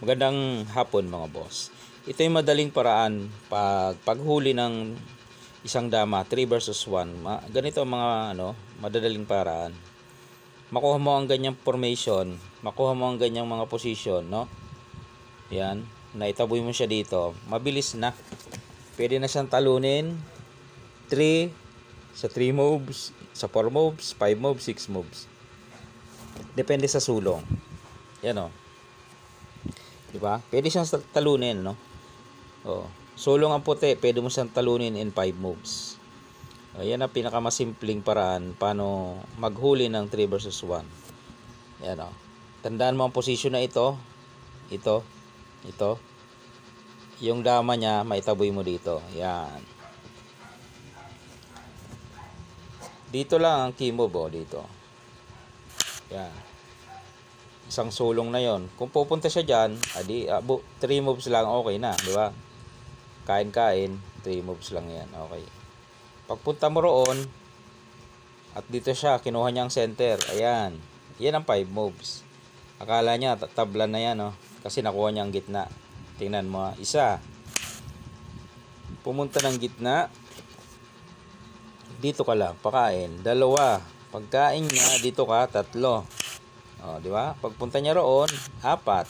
Magandang hapon mga boss. Ito yung madaling paraan paghuli ng isang dama 3 versus 1. Ganito mga madadaling paraan. Makuha mo ang ganyang formation, makuha mo ang ganyang mga position, no? Yan, naitaboy mo siya dito. Mabilis na. Pwede na siyang talunin 3 sa 3 moves, sa 4 moves, 5 moves, 6 moves. Depende sa sulong. Yan o. Diba? Pwede siyang talunin, no? Oh. Sulong ang puti, pwede mo siyang talunin in 5 moves. Yan ang pinakamasimpleng paraan paano maghuli ng 3 versus 1. Yan o. Tandaan mo ang position na ito. Ito. Yung dama niya, maitaboy mo dito. Yan. Dito lang ang key move, dito. Yan. Isang sulong na yon. Kung pupunta siya dyan, 3 moves lang, okay na, di ba? Kain, 3 moves lang yan, okay. Pagpunta mo roon, at dito siya, kinuha niya ang center, ayan. Yan ang 5 moves. Akala niya, tablan na yan, kasi nakuha niya ang gitna. Tingnan mo, isa. Pumunta ng gitna, dito ka lang, pakain. 2. Pagkain niya, dito ka, 3. Di ba? Pagpunta niya roon, 4.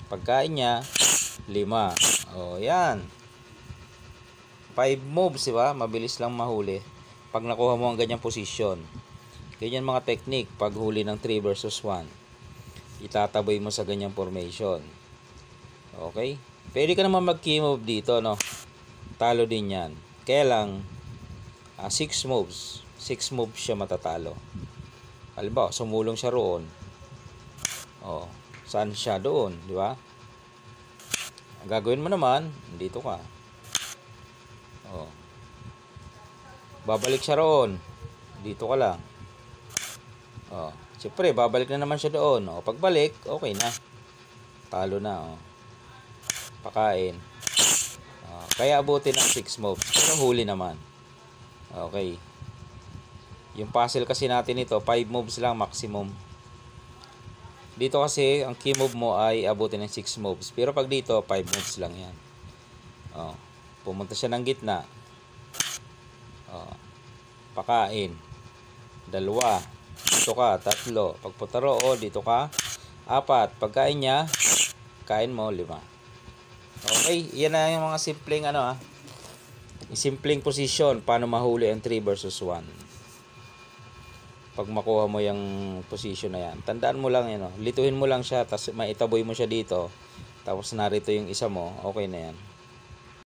Pagkain niya, 5. Yan. 5 moves, di ba? Mabilis lang mahuli. Pag nakuha mo ang ganyang posisyon. Ganyan mga technique paghuli ng 3 versus 1. Itataboy mo sa ganyang formation. Okay? Pwede ka naman mag-key move dito, no? Talo din yan. Kaya lang, 6 moves. 6 moves siya matatalo. Halimbawa, sumulong siya roon. Saan siya doon, di ba? Ang gagawin mo naman, dito ka. Babalik siya roon. Dito ka lang. Siyempre, babalik na naman siya doon. Pagbalik, okay na. Talo na, Pakain. Kaya abutin ng 6 moves. Pero huli naman. Okay. Yung puzzle kasi natin ito, 5 moves lang maximum. Dito kasi, ang key move mo ay abutin ng 6 moves. Pero pag dito, 5 moves lang yan. Pumunta siya ng gitna. Pakain. 2. Dito ka, 3. Pagpunta roon, dito ka, 4. Pagkain niya, kain mo, 5. Okay, yan na yung mga simpleng simpleng position paano mahuli ang 3 versus 1. Pag makuha mo yung position na yan, tandaan mo lang yan, lituhin mo lang siya, tapos maitaboy mo siya dito, tapos narito yung isa mo, okay na yan.